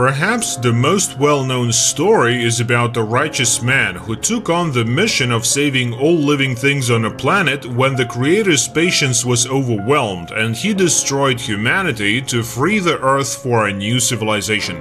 Perhaps the most well-known story is about a righteous man who took on the mission of saving all living things on a planet when the creator's patience was overwhelmed and he destroyed humanity to free the Earth for a new civilization.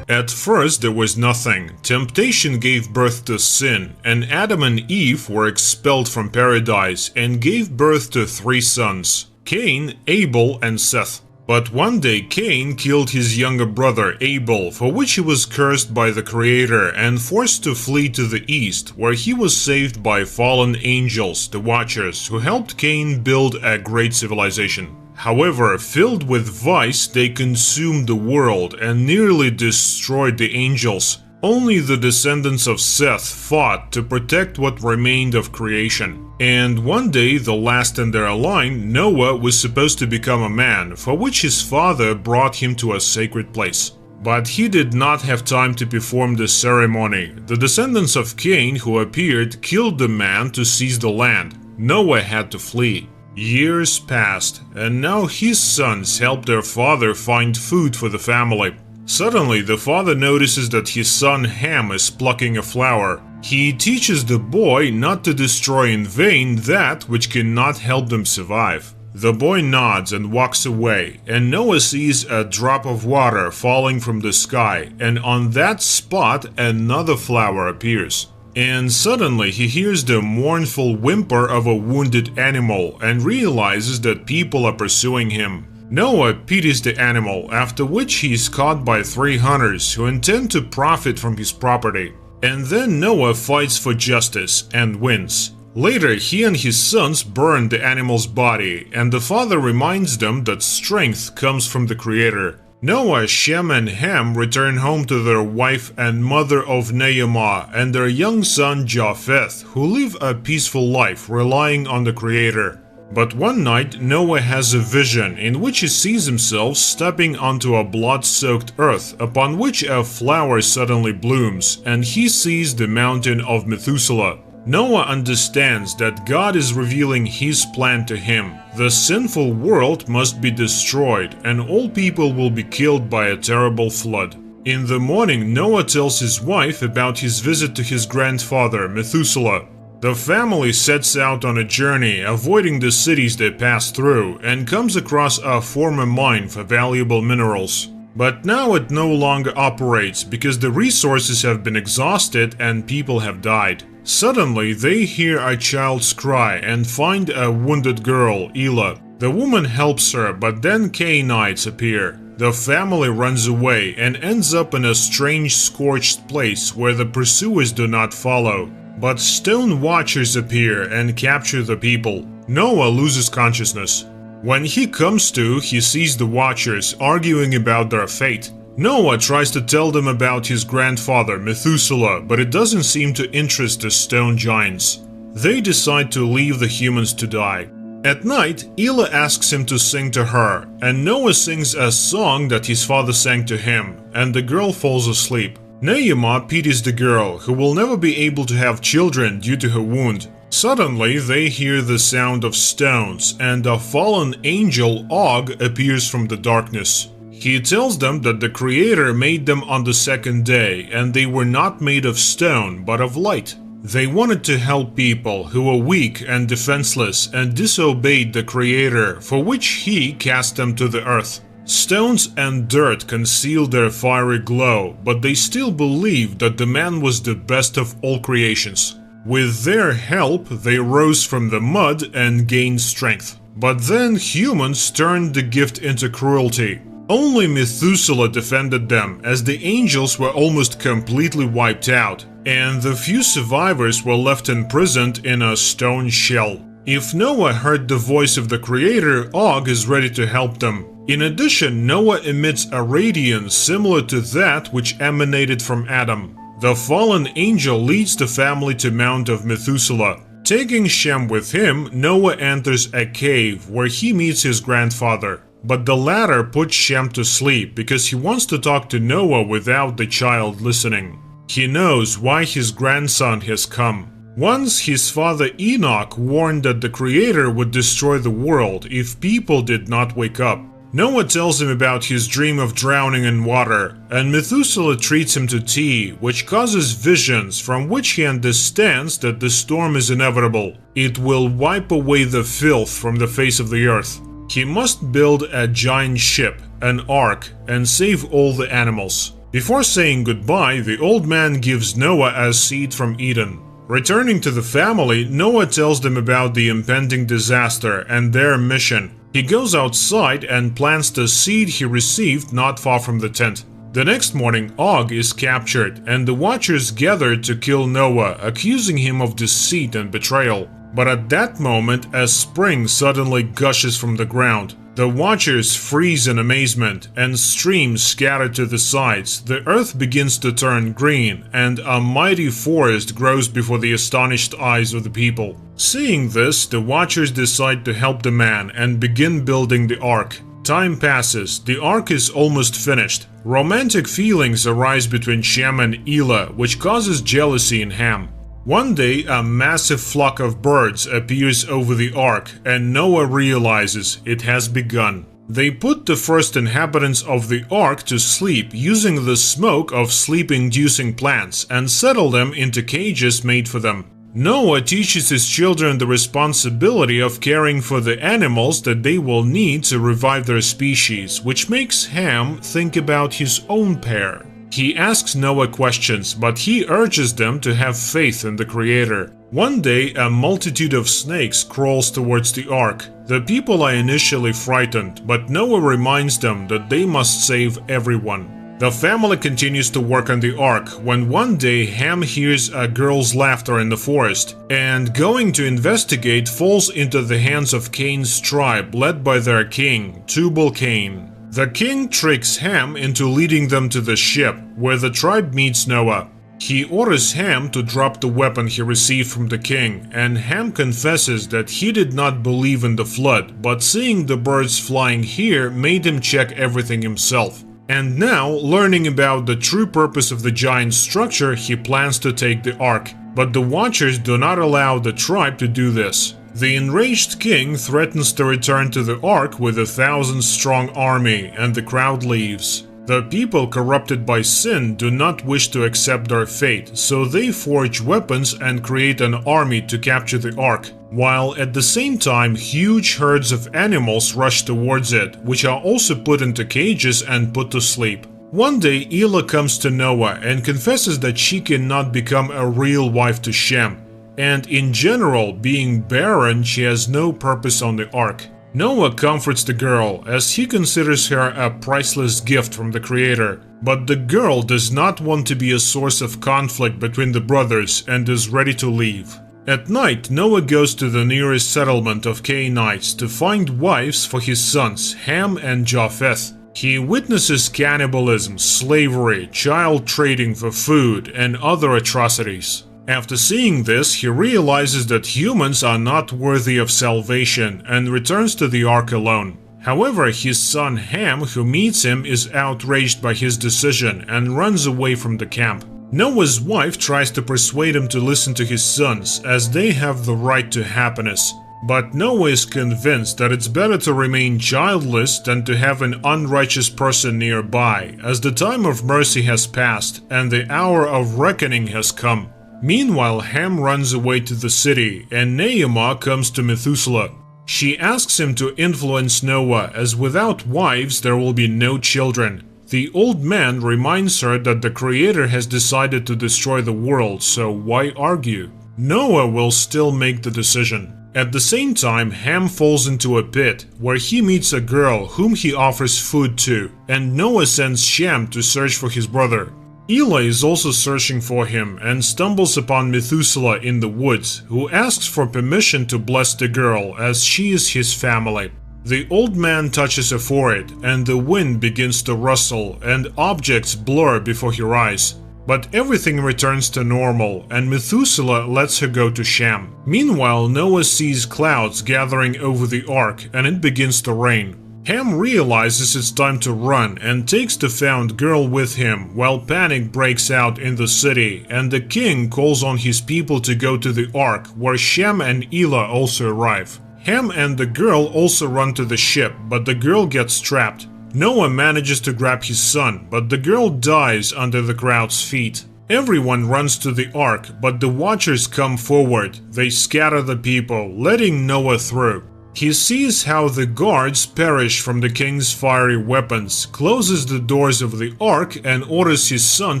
At first there was nothing. Temptation gave birth to sin, and Adam and Eve were expelled from paradise and gave birth to 3 sons: Cain, Abel, and Seth. But one day Cain killed his younger brother Abel, for which he was cursed by the Creator and forced to flee to the east, where he was saved by fallen angels, the Watchers, who helped Cain build a great civilization. However, filled with vice, they consumed the world and nearly destroyed the angels. Only the descendants of Seth fought to protect what remained of creation. And one day, the last in their line, Noah, was supposed to become a man, for which his father brought him to a sacred place. But he did not have time to perform the ceremony. The descendants of Cain who appeared killed the man to seize the land. Noah had to flee. Years passed, and now his sons helped their father find food for the family. Suddenly, the father notices that his son Ham is plucking a flower. He teaches the boy not to destroy in vain that which cannot help them survive. The boy nods and walks away, and Noah sees a drop of water falling from the sky, and on that spot another flower appears. And suddenly he hears the mournful whimper of a wounded animal and realizes that people are pursuing him. Noah pities the animal, after which he is caught by 3 hunters who intend to profit from his property. And then Noah fights for justice and wins. Later, he and his sons burn the animal's body, and the father reminds them that strength comes from the Creator. Noah, Shem, and Ham return home to their wife and mother of Naamah and their young son Japheth, who live a peaceful life relying on the Creator. But one night, Noah has a vision in which he sees himself stepping onto a blood-soaked earth, upon which a flower suddenly blooms, and he sees the mountain of Methuselah. Noah understands that God is revealing his plan to him. The sinful world must be destroyed, and all people will be killed by a terrible flood. In the morning, Noah tells his wife about his visit to his grandfather, Methuselah. The family sets out on a journey, avoiding the cities they pass through, and comes across a former mine for valuable minerals. But now it no longer operates because the resources have been exhausted and people have died. Suddenly, they hear a child's cry and find a wounded girl, Elah. The woman helps her, but then Cainites appear. The family runs away and ends up in a strange scorched place where the pursuers do not follow. But stone watchers appear and capture the people. Noah loses consciousness. When he comes to, he sees the watchers arguing about their fate. Noah tries to tell them about his grandfather, Methuselah, but it doesn't seem to interest the stone giants. They decide to leave the humans to die. At night, Elah asks him to sing to her, and Noah sings a song that his father sang to him, and the girl falls asleep. Naamah pities the girl, who will never be able to have children due to her wound. Suddenly, they hear the sound of stones, and a fallen angel, Og, appears from the darkness. He tells them that the Creator made them on the 2nd day, and they were not made of stone, but of light. They wanted to help people who were weak and defenseless and disobeyed the Creator, for which He cast them to the earth. Stones and dirt concealed their fiery glow, but they still believed that the man was the best of all creations. With their help, they rose from the mud and gained strength. But then humans turned the gift into cruelty. Only Methuselah defended them, as the angels were almost completely wiped out, and the few survivors were left imprisoned in a stone shell. If Noah heard the voice of the Creator, Og is ready to help them. In addition, Noah emits a radiance similar to that which emanated from Adam. The fallen angel leads the family to Mount of Methuselah. Taking Shem with him, Noah enters a cave where he meets his grandfather. But the latter puts Shem to sleep because he wants to talk to Noah without the child listening. He knows why his grandson has come. Once his father Enoch warned that the Creator would destroy the world if people did not wake up. Noah tells him about his dream of drowning in water, and Methuselah treats him to tea, which causes visions from which he understands that the storm is inevitable. It will wipe away the filth from the face of the earth. He must build a giant ship, an ark, and save all the animals. Before saying goodbye, the old man gives Noah a seed from Eden. Returning to the family, Noah tells them about the impending disaster and their mission. He goes outside and plants the seed he received not far from the tent. The next morning, Og is captured, and the Watchers gather to kill Noah, accusing him of deceit and betrayal. But at that moment, a spring suddenly gushes from the ground. The Watchers freeze in amazement, and streams scatter to the sides. The earth begins to turn green, and a mighty forest grows before the astonished eyes of the people. Seeing this, the Watchers decide to help the man and begin building the ark. Time passes, the ark is almost finished. Romantic feelings arise between Shem and Elah, which causes jealousy in Ham. One day, a massive flock of birds appears over the ark, and Noah realizes it has begun. They put the first inhabitants of the ark to sleep using the smoke of sleep-inducing plants and settle them into cages made for them. Noah teaches his children the responsibility of caring for the animals that they will need to revive their species, which makes Ham think about his own pair. He asks Noah questions, but he urges them to have faith in the Creator. One day, a multitude of snakes crawls towards the ark. The people are initially frightened, but Noah reminds them that they must save everyone. The family continues to work on the ark when one day Ham hears a girl's laughter in the forest, and going to investigate falls into the hands of Cain's tribe led by their king, Tubal-Cain. The king tricks Ham into leading them to the ship, where the tribe meets Noah. He orders Ham to drop the weapon he received from the king, and Ham confesses that he did not believe in the flood, but seeing the birds flying here made him check everything himself. And now, learning about the true purpose of the giant structure, he plans to take the ark. But the Watchers do not allow the tribe to do this. The enraged king threatens to return to the ark with 1,000-strong army, and the crowd leaves. The people corrupted by sin do not wish to accept their fate, so they forge weapons and create an army to capture the ark, while at the same time huge herds of animals rush towards it, which are also put into cages and put to sleep. One day Elah comes to Noah and confesses that she cannot become a real wife to Shem. And in general, being barren, she has no purpose on the ark. Noah comforts the girl, as he considers her a priceless gift from the Creator. But the girl does not want to be a source of conflict between the brothers and is ready to leave. At night, Noah goes to the nearest settlement of Canaanites to find wives for his sons, Ham and Japheth. He witnesses cannibalism, slavery, child trading for food, and other atrocities. After seeing this, he realizes that humans are not worthy of salvation and returns to the ark alone. However, his son Ham, who meets him, is outraged by his decision and runs away from the camp. Noah's wife tries to persuade him to listen to his sons, as they have the right to happiness. But Noah is convinced that it's better to remain childless than to have an unrighteous person nearby, as the time of mercy has passed and the hour of reckoning has come. Meanwhile, Ham runs away to the city, and Naamah comes to Methuselah. She asks him to influence Noah, as without wives there will be no children. The old man reminds her that the Creator has decided to destroy the world, so why argue? Noah will still make the decision. At the same time, Ham falls into a pit, where he meets a girl whom he offers food to, and Noah sends Shem to search for his brother. Elah is also searching for him and stumbles upon Methuselah in the woods, who asks for permission to bless the girl as she is his family. The old man touches her forehead, and the wind begins to rustle and objects blur before her eyes. But everything returns to normal, and Methuselah lets her go to Shem. Meanwhile, Noah sees clouds gathering over the ark, and it begins to rain. Ham realizes it's time to run and takes the found girl with him, while panic breaks out in the city, and the king calls on his people to go to the ark, where Shem and Elah also arrive. Ham and the girl also run to the ship, but the girl gets trapped. Noah manages to grab his son, but the girl dies under the crowd's feet. Everyone runs to the ark, but the watchers come forward. They scatter the people, letting Noah through. He sees how the guards perish from the king's fiery weapons, closes the doors of the ark, and orders his son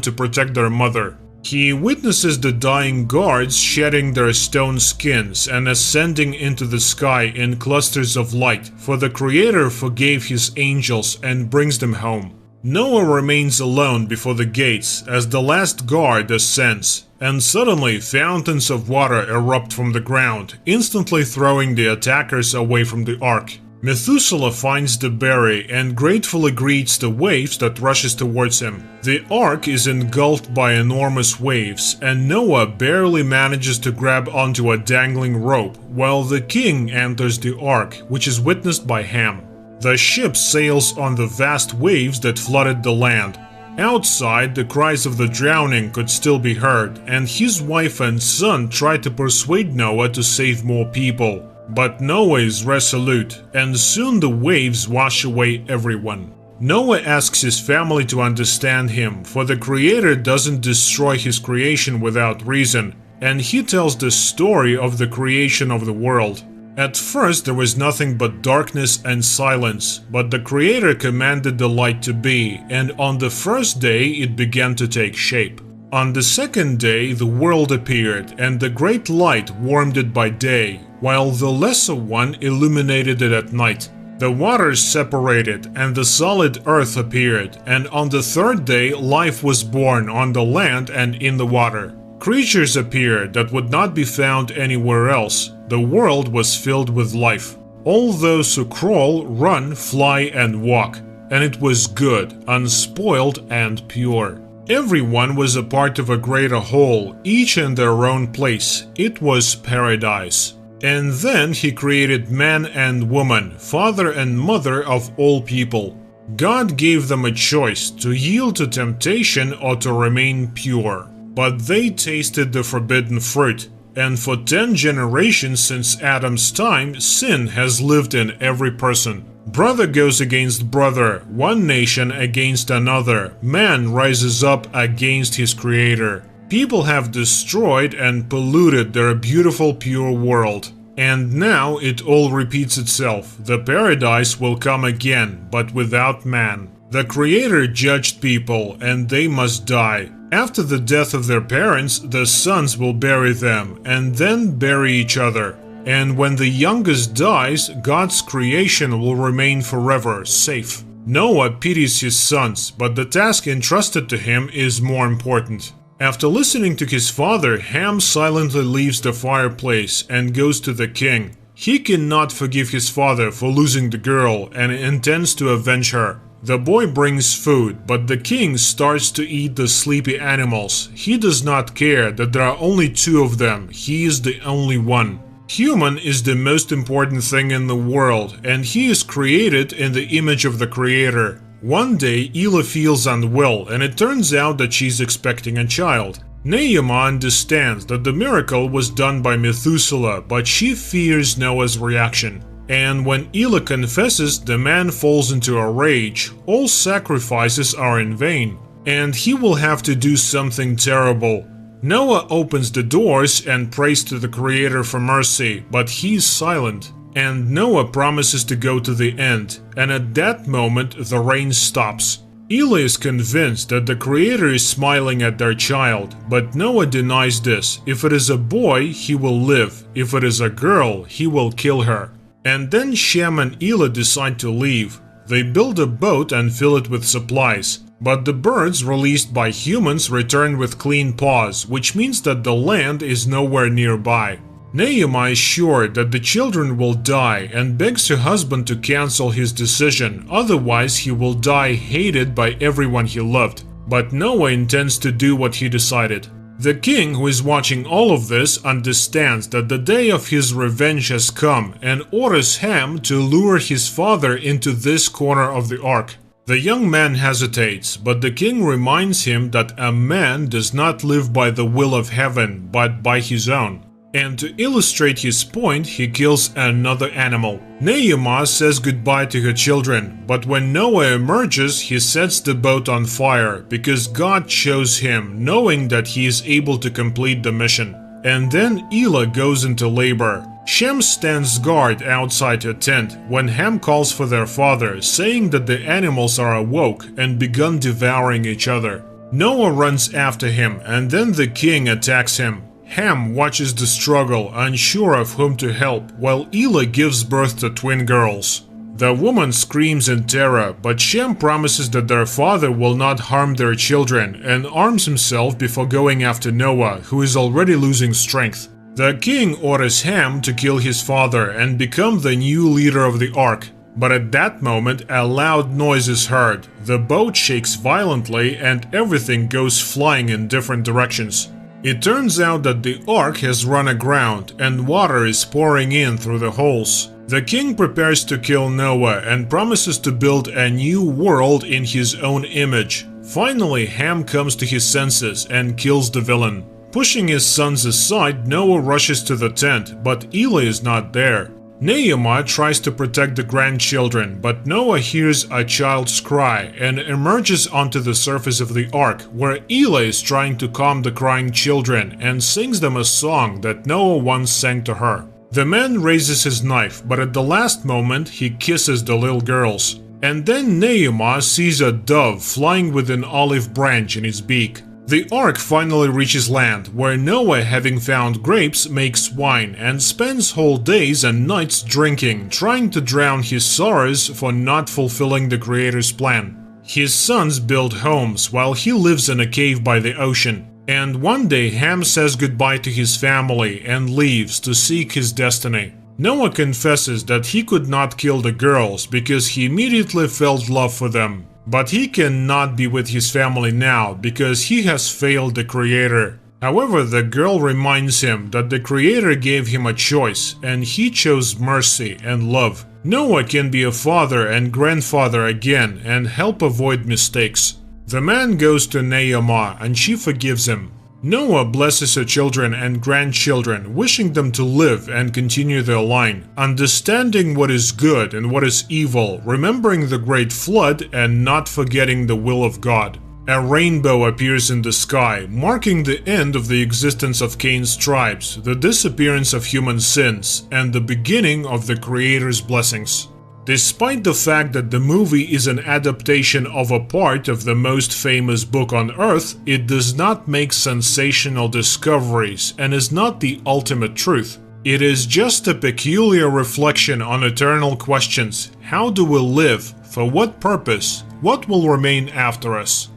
to protect their mother. He witnesses the dying guards shedding their stone skins and ascending into the sky in clusters of light, for the Creator forgave his angels and brings them home. Noah remains alone before the gates as the last guard ascends, and suddenly fountains of water erupt from the ground, instantly throwing the attackers away from the ark. Methuselah finds the berry and gratefully greets the waves that rushes towards him. The ark is engulfed by enormous waves, and Noah barely manages to grab onto a dangling rope, while the king enters the ark, which is witnessed by Ham. The ship sails on the vast waves that flooded the land. Outside, the cries of the drowning could still be heard, and his wife and son try to persuade Noah to save more people. But Noah is resolute, and soon the waves wash away everyone. Noah asks his family to understand him, for the Creator doesn't destroy his creation without reason, and he tells the story of the creation of the world. At first there was nothing but darkness and silence, but the Creator commanded the light to be, and on the first day it began to take shape. On the second day the world appeared, and the great light warmed it by day, while the lesser one illuminated it at night. The waters separated, and the solid earth appeared, and on the third day life was born on the land and in the water. Creatures appeared that would not be found anywhere else. The world was filled with life. All those who crawl, run, fly, and walk. And it was good, unspoiled, and pure. Everyone was a part of a greater whole, each in their own place. It was paradise. And then he created man and woman, father and mother of all people. God gave them a choice to yield to temptation or to remain pure. But they tasted the forbidden fruit, and for 10 generations since Adam's time, sin has lived in every person. Brother goes against brother, one nation against another, man rises up against his Creator. People have destroyed and polluted their beautiful pure world. And now it all repeats itself. The paradise will come again, but without man. The Creator judged people, and they must die. After the death of their parents, the sons will bury them, and then bury each other. And when the youngest dies, God's creation will remain forever safe. Noah pities his sons, but the task entrusted to him is more important. After listening to his father, Ham silently leaves the fireplace and goes to the king. He cannot forgive his father for losing the girl and intends to avenge her. The boy brings food, but the king starts to eat the sleepy animals. He does not care that there are only 2 of them. He is the only one. Human is the most important thing in the world, and he is created in the image of the Creator. One day, Elah feels unwell, and it turns out that she's expecting a child. Naamah understands that the miracle was done by Methuselah, but she fears Noah's reaction. And when Elah confesses, the man falls into a rage. All sacrifices are in vain, and he will have to do something terrible. Noah opens the doors and prays to the Creator for mercy, but he's silent. And Noah promises to go to the end, and at that moment the rain stops. Elah is convinced that the Creator is smiling at their child, but Noah denies this. If it is a boy, he will live. If it is a girl, he will kill her. And then Shem and Elah decide to leave. They build a boat and fill it with supplies. But the birds released by humans return with clean paws, which means that the land is nowhere nearby. Naamah is sure that the children will die and begs her husband to cancel his decision, otherwise he will die hated by everyone he loved. But Noah intends to do what he decided. The king, who is watching all of this, understands that the day of his revenge has come and orders Ham to lure his father into this corner of the ark. The young man hesitates, but the king reminds him that a man does not live by the will of heaven, but by his own. And to illustrate his point, he kills another animal. Naamah says goodbye to her children, but when Noah emerges, he sets the boat on fire because God chose him, knowing that he is able to complete the mission. And then Elah goes into labor. Shem stands guard outside her tent when Ham calls for their father, saying that the animals are awoke and begun devouring each other. Noah runs after him, and then the king attacks him. Ham watches the struggle, unsure of whom to help, while Elah gives birth to twin girls. The woman screams in terror, but Shem promises that their father will not harm their children and arms himself before going after Noah, who is already losing strength. The king orders Ham to kill his father and become the new leader of the ark. But at that moment, a loud noise is heard. The boat shakes violently and everything goes flying in different directions. It turns out that the ark has run aground and water is pouring in through the holes. The king prepares to kill Noah and promises to build a new world in his own image. Finally, Ham comes to his senses and kills the villain. Pushing his sons aside, Noah rushes to the tent, but Elah is not there. Naamah tries to protect the grandchildren, but Noah hears a child's cry and emerges onto the surface of the ark, where Elah is trying to calm the crying children and sings them a song that Noah once sang to her. The man raises his knife, but at the last moment he kisses the little girls. And then Naamah sees a dove flying with an olive branch in its beak. The ark finally reaches land, where Noah, having found grapes, makes wine and spends whole days and nights drinking, trying to drown his sorrows for not fulfilling the Creator's plan. His sons build homes while he lives in a cave by the ocean. And one day Ham says goodbye to his family and leaves to seek his destiny. Noah confesses that he could not kill the girls because he immediately felt love for them. But he cannot be with his family now because he has failed the Creator. However, the girl reminds him that the Creator gave him a choice and he chose mercy and love. Noah can be a father and grandfather again and help avoid mistakes. The man goes to Naamah and she forgives him. Noah blesses her children and grandchildren, wishing them to live and continue their line, understanding what is good and what is evil, remembering the great flood and not forgetting the will of God. A rainbow appears in the sky, marking the end of the existence of Cain's tribes, the disappearance of human sins, and the beginning of the Creator's blessings. Despite the fact that the movie is an adaptation of a part of the most famous book on Earth, it does not make sensational discoveries and is not the ultimate truth. It is just a peculiar reflection on eternal questions. How do we live? For what purpose? What will remain after us?